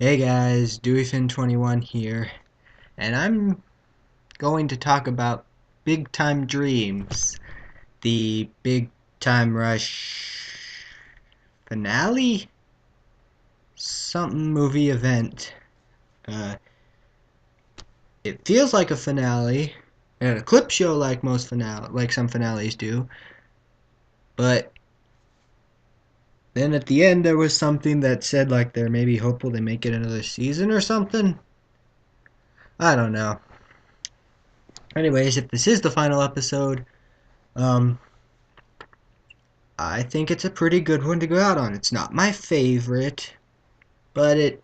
Hey guys, DeweyFin21 here, and I'm going to talk about Big Time Dreams, the Big Time Rush finale? Something movie event. Uh, it feels like a finale, and a clip show like some finales do, but then at the end there was something that said like they're maybe hopeful they make it another season or something. I don't know. Anyways, if this is the final episode, um, I think it's a pretty good one to go out on. It's not my favorite, but it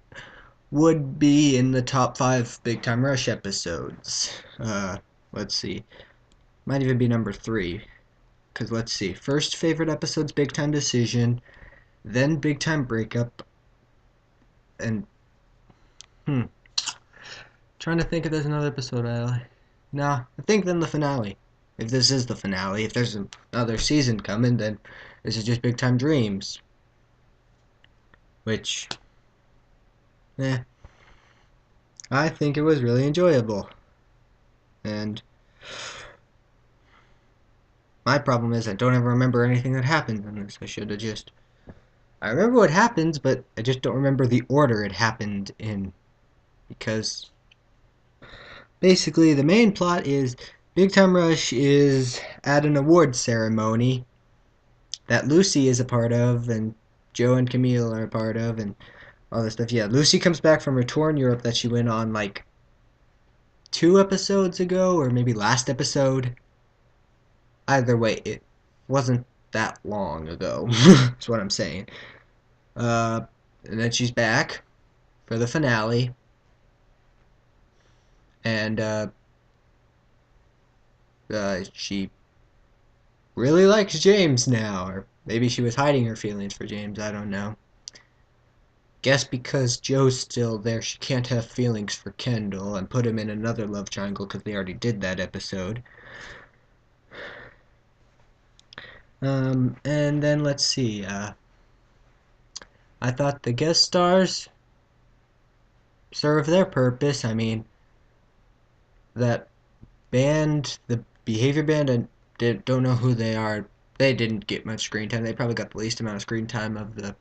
would be in the top 5 Big Time Rush episodes. Let's see. Might even be number 3. Because let's see. First favorite episode's Big Time Decision, then Big Time Breakup, and, trying to think if there's another episode I like. Nah, I think then the finale. If this is the finale, if there's another season coming, then this is just Big Time Dreams. Which, eh, I think it was really enjoyable. And my problem is I don't ever remember anything that happened in this. I should have just... I remember what happens, but I just don't remember the order it happened in. Because basically the main plot is Big Time Rush is at an awards ceremony that Lucy is a part of, and Joe and Camille are a part of, and all this stuff. Yeah, Lucy comes back from her tour in Europe that she went on like 2 episodes ago, or maybe last episode. Either way, it wasn't that long ago. That's what I'm saying. Uh, and then she's back for the finale, and she really likes James now, or maybe she was hiding her feelings for James. I don't know. Guess because Joe's still there, she can't have feelings for Kendall and put him in another love triangle because they already did that episode. And then let's see. I thought the guest stars serve their purpose. I mean, that band, the Behavior Band, and don't know who they are. They didn't get much screen time. They probably got the least amount of screen time of the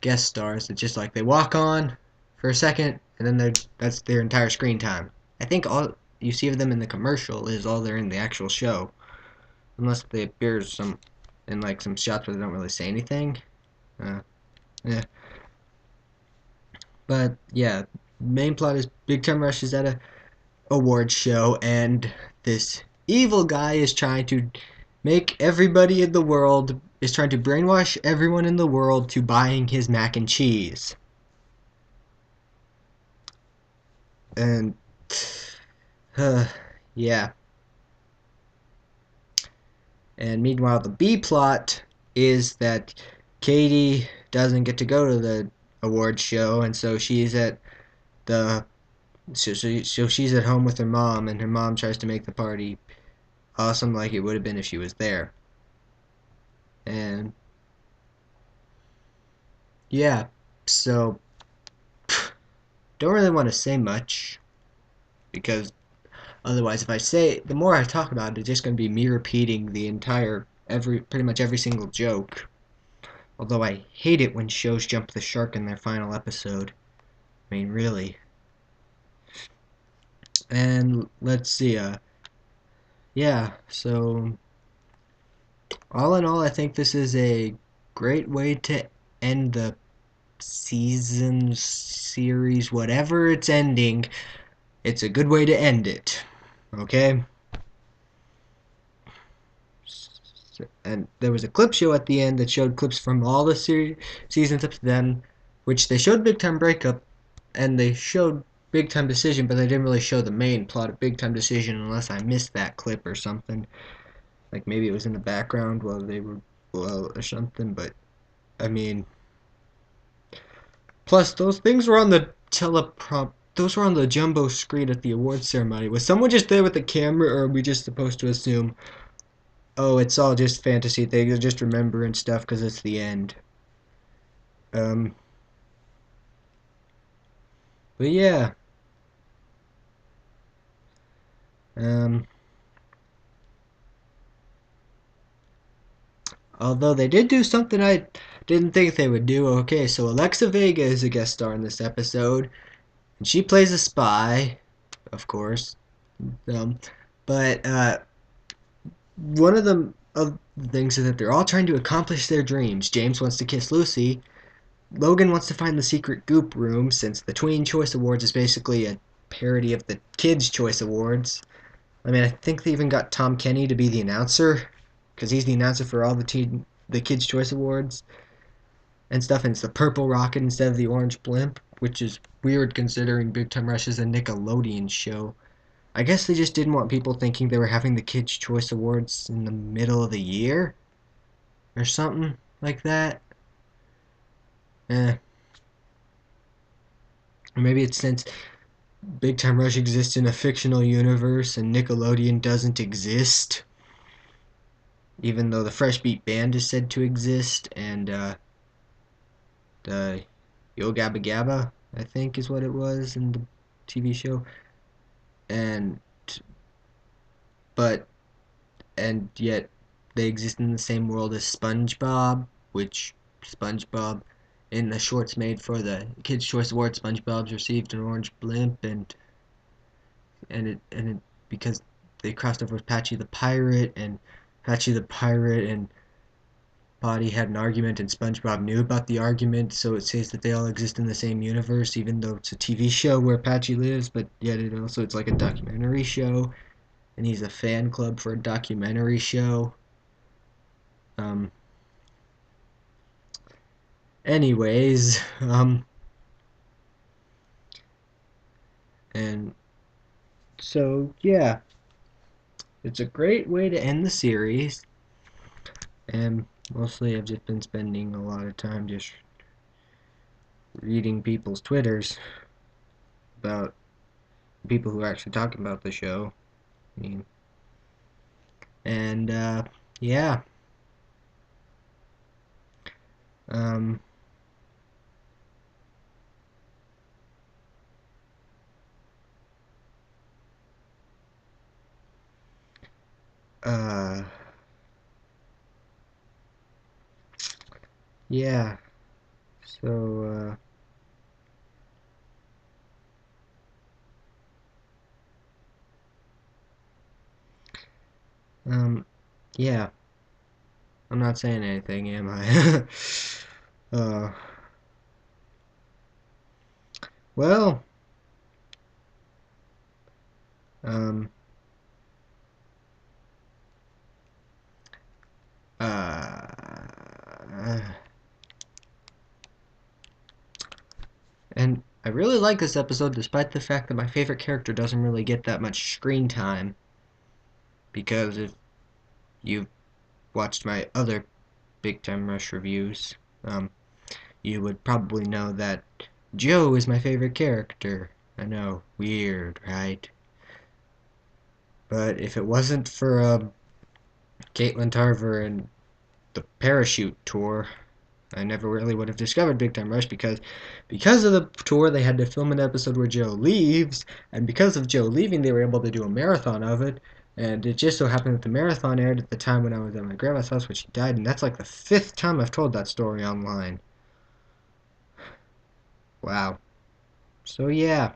guest stars. It's just like they walk on for a second, and then that's their entire screen time. I think all you see of them in the commercial is all they're in the actual show, unless they appear in like some shots where they don't really say anything. Uh, yeah. But yeah, main plot is Big Time Rush is at a award show, and this evil guy is trying to make everybody in the world is trying to brainwash everyone in the world to buying his mac and cheese. And yeah. And meanwhile, the B plot is that Katie doesn't get to go to the award show, and so she's at the so she's at home with her mom, and her mom tries to make the party awesome like it would have been if she was there. And yeah, so don't really want to say much because otherwise, if I say the more I talk about it, it's just going to be me repeating the entire pretty much every single joke. Although I hate it when shows jump the shark in their final episode. I mean, really. And let's see, yeah, so all in all, I think this is a great way to end the season, series, whatever it's ending. It's a good way to end it. Okay? And there was a clip show at the end that showed clips from all the seasons up to then, which they showed Big Time Breakup, and they showed Big Time Decision, but they didn't really show the main plot of Big Time Decision unless I missed that clip or something. Like maybe it was in the background while they were below or something, but I mean, plus those things were on the teleprompt. Those were on the jumbo screen at the awards ceremony. Was someone just there with the camera, or are we just supposed to assume, oh, it's all just fantasy things, just remembering stuff because it's the end? Um, But yeah, um, although they did do something I didn't think they would do. Okay, so Alexa Vega is a guest star in this episode, and she plays a spy, of course. Um, but one of the things is that they're all trying to accomplish their dreams. James wants to kiss Lucy. Logan wants to find the secret goop room, since the Tween Choice Awards is basically a parody of the Kids' Choice Awards. I mean, I think they even got Tom Kenny to be the announcer, because he's the announcer for all the Kids' Choice Awards and stuff, and it's the purple rocket instead of the orange blimp, which is weird considering Big Time Rush is a Nickelodeon show. I guess they just didn't want people thinking they were having the Kids' Choice Awards in the middle of the year or something like that. Eh. Or maybe it's since Big Time Rush exists in a fictional universe and Nickelodeon doesn't exist, even though the Fresh Beat Band is said to exist, and the Yo Gabba Gabba, I think is what it was in the TV show. And but and yet they exist in the same world as SpongeBob, which SpongeBob in the shorts made for the Kids' Choice Award, SpongeBob's received an orange blimp, and it because they crossed over with Patchy the Pirate, and Patchy the Pirate and Body had an argument, and SpongeBob knew about the argument, so it says that they all exist in the same universe, even though it's a TV show where Patchy lives, but yet it's like a documentary show, and he's a fan club for a documentary show. Um, anyways, and so yeah, it's a great way to end the series, and mostly I've just been spending a lot of time just reading people's Twitters about people who are actually talking about the show. I mean, and yeah, um, uh, yeah. So yeah. I'm not saying anything, am I? uh, well, um, uh, and I really like this episode, despite the fact that my favorite character doesn't really get that much screen time. Because if you've watched my other Big Time Rush reviews, you would probably know that Joe is my favorite character. I know, weird, right? But if it wasn't for Caitlin Tarver and the Parachute Tour, I never really would have discovered Big Time Rush, because of the tour they had to film an episode where Joe leaves, and because of Joe leaving they were able to do a marathon of it, and it just so happened that the marathon aired at the time when I was at my grandma's house when she died, and that's like the 5th time I've told that story online. Wow. So yeah,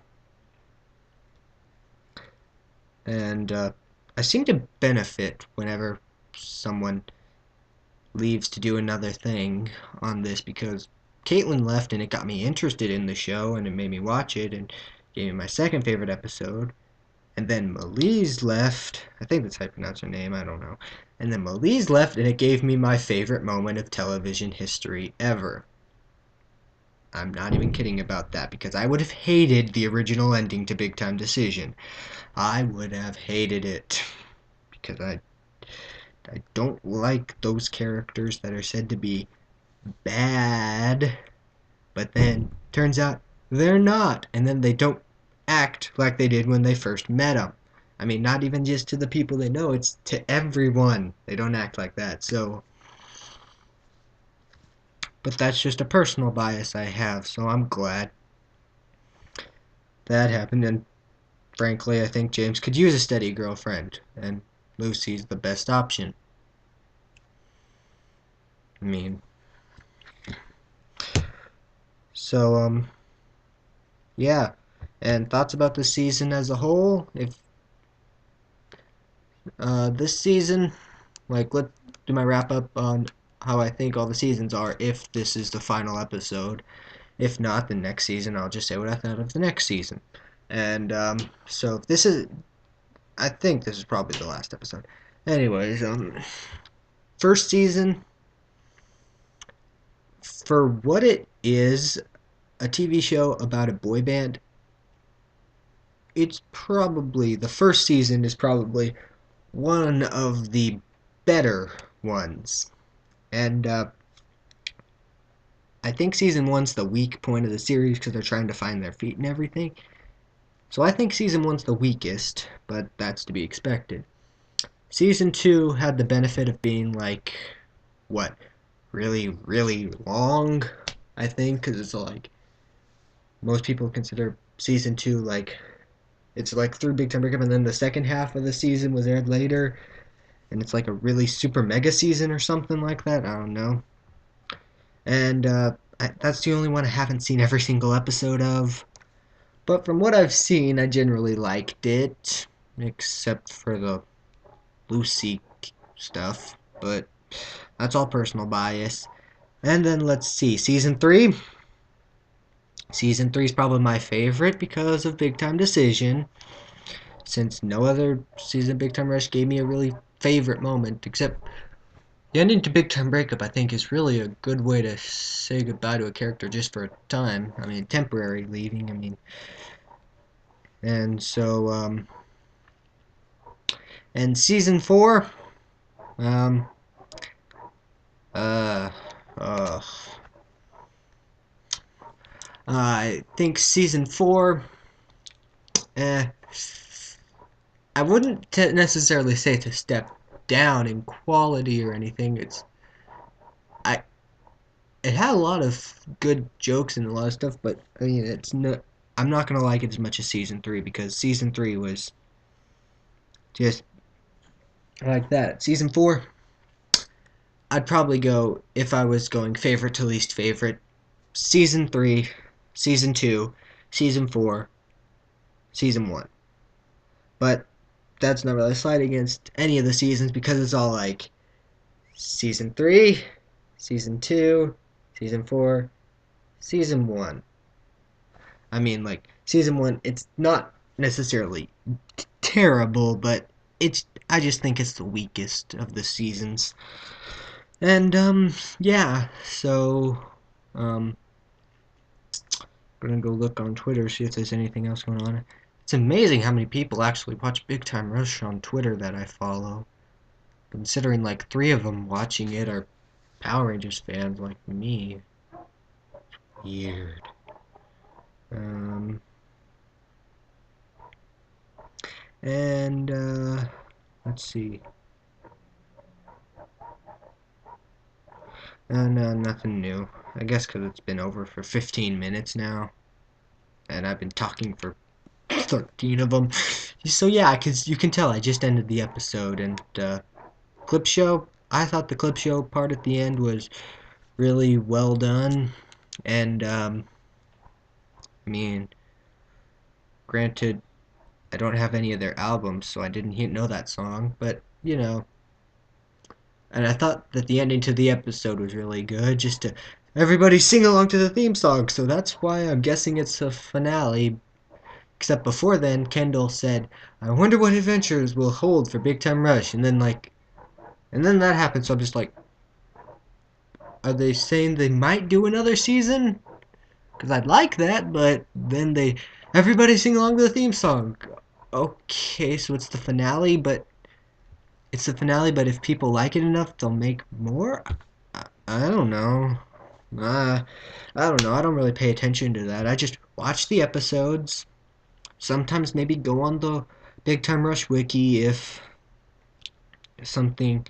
and I seem to benefit whenever someone leaves to do another thing on this, because Caitlin left and it got me interested in the show and it made me watch it and gave me my second favorite episode. And then Melise left. I think that's how you pronounce her name. I don't know. And then Melise left and it gave me my favorite moment of television history ever. I'm not even kidding about that, because I would have hated the original ending to Big Time Decision. I would have hated it because I don't like those characters that are said to be bad, but then turns out they're not, and then they don't act like they did when they first met them. I mean, not even just to the people they know, it's to everyone. They don't act like that. So, but that's just a personal bias I have, so I'm glad. that happened, and frankly, I think James could use a steady girlfriend, and Lucy's the best option. I mean, so, yeah. And thoughts about the season as a whole? If, this season, like, let's do my wrap up on how I think all the seasons are if this is the final episode. If not, the next season, I'll just say what I thought of the next season. And, so if this is, I think this is probably the last episode. Anyways, first season, for what it is, a TV show about a boy band, it's probably, the first season is probably one of the better ones. And I think season one's the weak point of the series because they're trying to find their feet and everything. So I think season one's the weakest, but that's to be expected. Season two had the benefit of being like, what, really, really long, I think, because it's like, most people consider season two like, it's like through Big Time Breakup, and then the second half of the season was aired later, and it's like a really super mega season or something like that. I don't know. And that's the only one I haven't seen every single episode of. But from what I've seen, I generally liked it, except for the Lucy stuff. But that's all personal bias. And then let's see, season three. Season three is probably my favorite because of Big Time Decision, since no other season of Big Time Rush gave me a really favorite moment, except the ending to Big Time Breakup, I think, is really a good way to say goodbye to a character just for a time. I mean, temporary leaving, I mean. And so, and season four, um, uh, uh, I think season four, eh, I wouldn't necessarily say to step down in quality or anything. I, it had a lot of good jokes and a lot of stuff, but I mean, I'm not gonna like it as much as season three because season three was just like that. Season four, I'd probably go if I was going favorite to least favorite. Season three, season two, season four, season one. But that's not really a slight against any of the seasons because it's all like season three, season two, season four, season one. I mean, like season one, it's not necessarily terrible, but it's I just think it's the weakest of the seasons. And yeah, so um, I'm gonna go look on Twitter see if there's anything else going on. It's amazing how many people actually watch Big Time Rush on Twitter that I follow. Considering like three of them watching it are Power Rangers fans like me. Weird. Um, and let's see. No, nothing new. I guess because it's been over for 15 minutes now, and I've been talking for 13 of them. So yeah, because you can tell I just ended the episode, and clip show. I thought the clip show part at the end was really well done, and I mean, granted, I don't have any of their albums, so I didn't know that song, but you know, and I thought that the ending to the episode was really good, just to everybody sing along to the theme song, so that's why I'm guessing it's a finale. Except before then, Kendall said, "I wonder what adventures will hold for Big Time Rush," and then that happened, so I'm just like, are they saying they might do another season? Because I'd like that, but then everybody sing along to the theme song. Okay, so it's the finale, but if people like it enough, they'll make more? I don't know. I don't know. I don't really pay attention to that. I just watch the episodes. Sometimes maybe go on the Big Time Rush wiki if something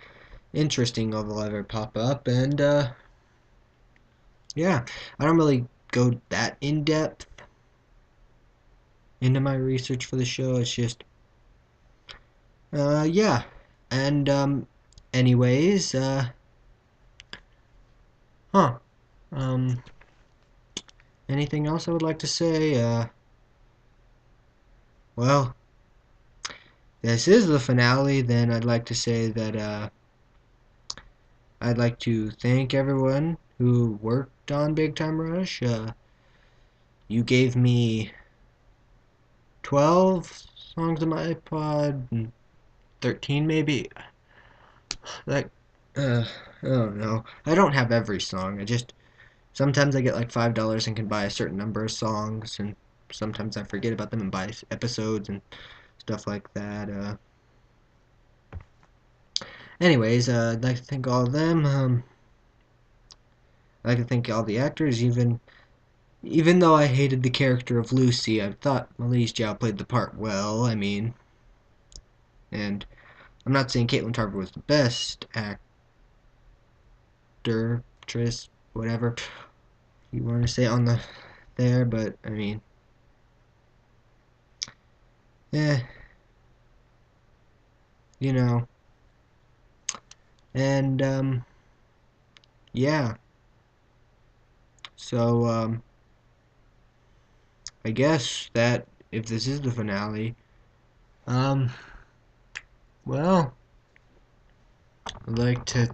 interesting will ever pop up. And yeah, I don't really go that in depth. into my research for the show. It's just, yeah. And, anyways, huh. Um, anything else I would like to say? Well, this is the finale. Then I'd like to say that, I'd like to thank everyone who worked on Big Time Rush. You gave me 12 songs on my iPod, and 13 maybe. Like, I don't know. I don't have every song. I just sometimes I get like $5 and can buy a certain number of songs, and sometimes I forget about them and buy episodes and stuff like that. Anyways, I'd like to thank all of them. I'd like to thank all the actors, even though I hated the character of Lucy, I thought Elise Zhao played the part well. I mean, and I'm not saying Caitlin Tarver was the best actress, whatever you want to say on the there, but I mean, eh, you know, and yeah. So I guess that if this is the finale, um, well, I'd like to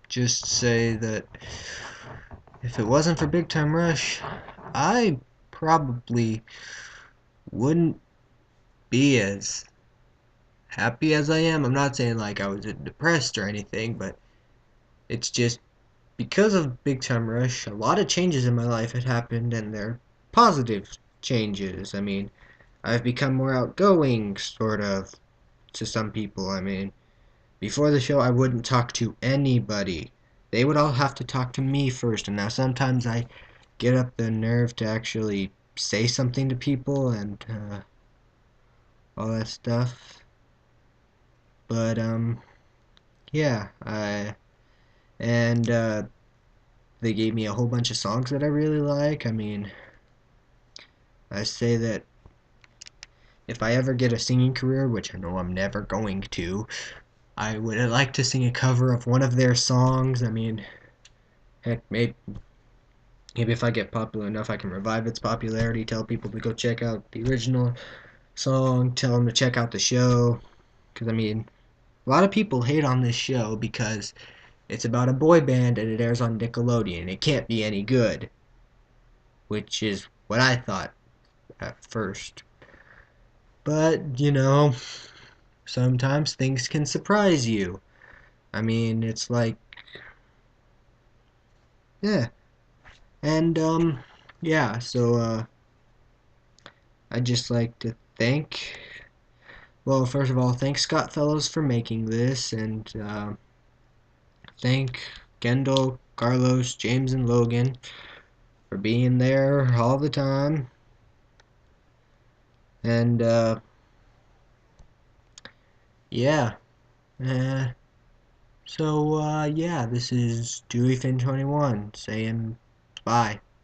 just say that if it wasn't for Big Time Rush, I probably wouldn't be as happy as I am. I'm not saying like I was depressed or anything, but it's just because of Big Time Rush, a lot of changes in my life had happened, and they're positive changes. I mean, I've become more outgoing, sort of, to some people. I mean, before the show, I wouldn't talk to anybody. They would all have to talk to me first, and now sometimes I get up the nerve to actually say something to people and all that stuff. But yeah, and they gave me a whole bunch of songs that I really like. I mean, I say that if I ever get a singing career, which I know I'm never going to, I would like to sing a cover of one of their songs. I mean, heck, maybe if I get popular enough, I can revive its popularity, tell people to go check out the original song, tell them to check out the show. Because, I mean, a lot of people hate on this show because it's about a boy band and it airs on Nickelodeon. It can't be any good, which is what I thought at first. But, sometimes things can surprise you. I mean, it's like, yeah. And, yeah, so, I'd just like to well, first of all, thank Scott Fellows for making this, and, thank Kendall, Carlos, James, and Logan for being there all the time. And, yeah. Uh, yeah, this is DeweyFin21 saying bye.